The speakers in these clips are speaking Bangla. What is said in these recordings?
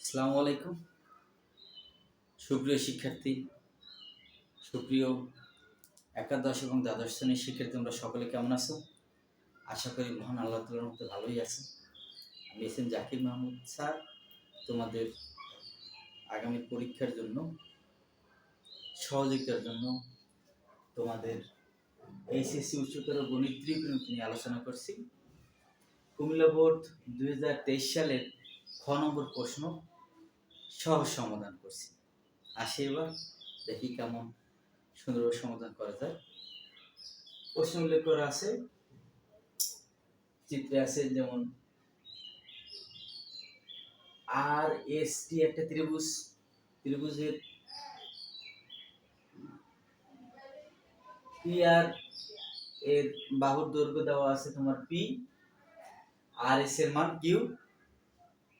আসসালামু আলাইকুম। সুপ্রিয় শিক্ষার্থী, সুপ্রিয় একাদশ এবং দ্বাদশ শ্রেণীর শিক্ষার্থী, তোমরা সকলে কেমন আছো? আশা করি মহান আল্লাহ তাআলার মধ্যে ভালোই আছো। আমি S M Zakir Mahmud sir তোমাদের আগামী পরীক্ষার জন্য সহযোগিতার জন্য তোমাদের এইচএসসি উচ্চতর গণিত ত্রিকোণমিতি নিয়ে আলোচনা করছি। কুমিল্লা বোর্ড 2023 সালের খ নম্বর প্রশ্ন সহজ সমাধান করছি। আসি এবার দেখি কেমন সুন্দরভাবে সমাধান করা যায়। প্রশ্ন উল্লেখ করা আছে, চিত্রে আছে যেমন আর এস টি একটা ত্রিভুজের পি আর এর বাহুর দৈর্ঘ্য দেওয়া আছে তোমার পি, আর এস এর মান কিউ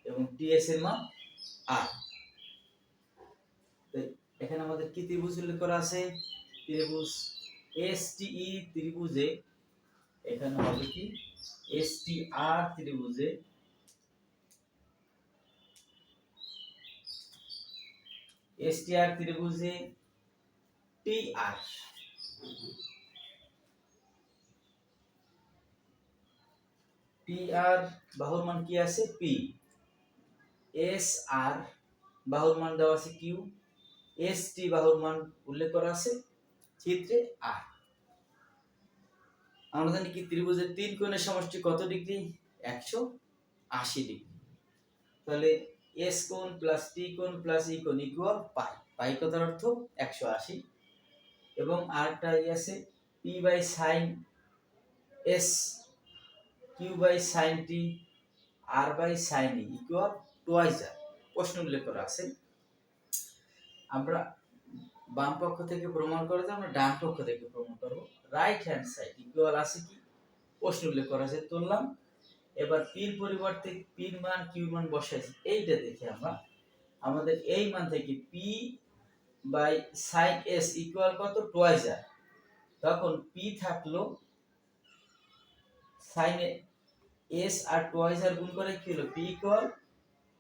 এবং টি এস এর মান আর। এখানে আমাদের কি ত্রিভুজ উল্লেখ করা আছে? ত্রিভুজ এস টি ই ত্রিভুজে এখানে হবে কি এস টি আর ত্রিভুজে STR ত্রিভুজে TR বাহুর মান কি আছে? P। SR বাহুর মান দেওয়া আছে Q। ST বাহুর মান উল্লেখ করা আছে চিত্রে R। আমরা জানি কি ত্রিভুজের তিন কোণের সমষ্টি কত ডিগ্রি? 180 ডিগ্রি। তাহলে S কোণ প্লাস T কোণ প্লাস E কোণ ইকুয়াল পাই। পাই কথার অর্থ 180 এবং আরটা আছে P by sin S Q by sin T R by sin E equal twice R. প্রশ্ন উল্লেখ করা আছে। আমরা বাম পক্ষ থেকে প্রমাণ করে যে আমরা ডান পক্ষ থেকে প্রমাণ করব। রাইট হ্যান্ড সাইড ইকুয়াল আছে কি? প্রশ্ন উল্লেখ করা আছে, তুললাম। এবার পির পরিবর্তে পির মান কিউর মান বসাইছি। এইটা দেখে আমরা আমাদের এই মান থেকে P by sine S equal কত? Twice R. তখন পি থাকলো সাইন এস আর টুয়াইস আর গুণ করে কি হলো? P equal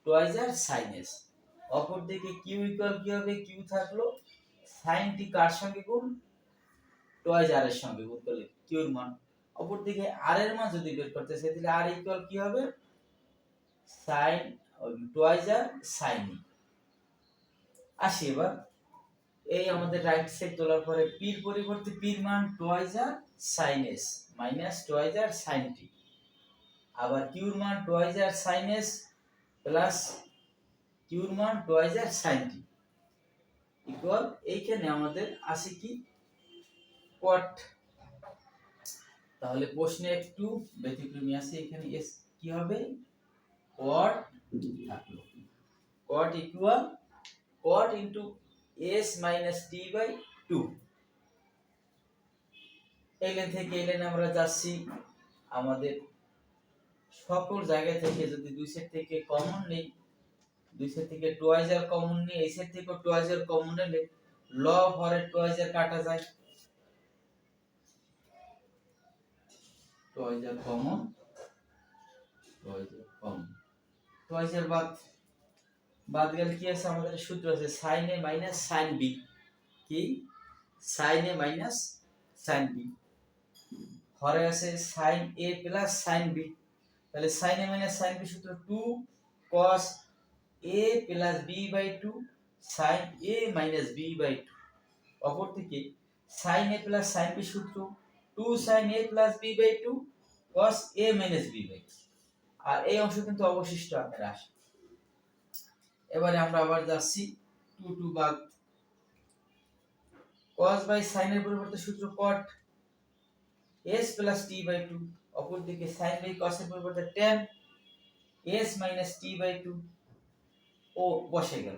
twice R sine S. অপর দিকে কিউ ইকুয়াল কি হবে? কিউ থাকলো সাইন টি কার সঙ্গে গুণ? টুয়াইস আর এর সঙ্গে গুণ করলে কিউর মান। অপর দিকে আর এর মান যদি বের করতে চাই তাহলে আর ইকুয়াল কি হবে? সাইন টুয়াইস আর সাইন ই। আসি এবার এই আমাদের রাইট সাইড তোলার পরে পির পরিবর্তে পির মান twice R sine S minus twice R sign টি, আবার কিউর মান twice R sine S plus কিউর মান twice R sign T equal এইখানে আমাদের আছে কি? কট। তাহলে প্রশ্নে একটু ব্যতিক্রমী আছে, এখানে এস কি হবে? কট থাকলো। Cot equal cot into S minus T by 2। এই লাইন থেকে এই লাইনে আমরা যাচ্ছি, আমাদের সকল জায়গা থেকে যদি দুই সেট থেকে কমন নেই, দুই সেট থেকে টুয়াইস আর কমন নেই, এই সেট থেকে টুয়াইস আর কমন নিলে লব হরে টুয়াইস আর কাটা যায়। Twice R common, twice R বাদ গেলে কি আছে? আমাদের সূত্র আছে sin a minus sin b। কি? sin a minus sin b হরে আছে sin a plus sin b। তাহলে sin a minus sin b সূত্র 2 cos a plus b by 2 sin a minus b by 2। অপরদিকে sin a plus sin b সূত্র 2 sin a plus b by 2 cos a minus b by 2। আর এই অংশ কিন্তু অবশিষ্ট আকারে আসে। এবারে আমরা আবার যাচ্ছি 2 বাদ। cos বাই sin এর পরিবর্তে সূত্র cot s plus t by 2। অপরদিকে sin বাই cos এর পরিবর্তে tan s minus t by 2 ও বসে গেল।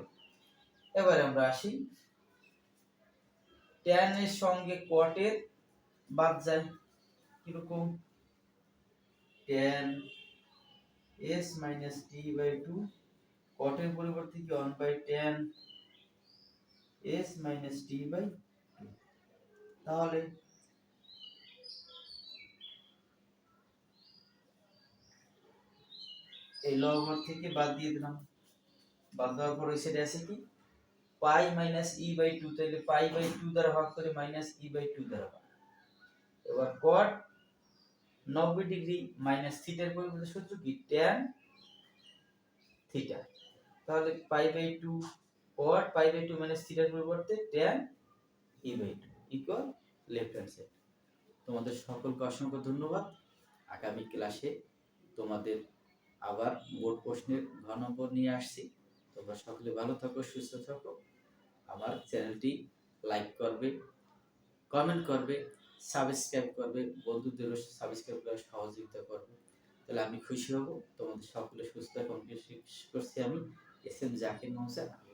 এবারে আমরা আসি tan এর সঙ্গে cot এর বাদ যায় কিরকম? tan s minus t by 2 cot এর পরিবর্তে কি 1 by tan s minus t by 2। তাহলে এই লব থেকে বাদ দিয়ে দিলাম, বাদ দেওয়ার পর ওই সাইডে আছে কি পাই মাইনাস ই বাই টু, তাহলে পাই বাই টু দ্বারা ভাগ করে মাইনাস ই বাই টু দ্বারা ভাগ। এবার কট 90 ডিগ্রি মাইনাস থিটার পরিবর্তে সূত্র কি ট্যান থিটা, তাহলে pi by two cot pi by two minus থিটার পরিবর্তে tan E by two equal left hand side. তোমাদের সকলকে অসংখ্য ধন্যবাদ। আগামী ক্লাসে তোমাদের আবার বোর্ড প্রশ্নের ঘ নম্বর নিয়ে আসছি। তোমরা সকলে ভালো থাকো, সুস্থ থাকো। আমার চ্যানেলটি লাইক করবে, কমেন্ট করবে, সাবস্ক্রাইব করবে, বন্ধুদেরও সাবস্ক্রাইব করে সহযোগিতা করবে, তাহলে আমি খুশি হব। তোমাদের সকলে সুস্থ থাকুন করছি আমি এস এম জাকির মোহাম্মদ।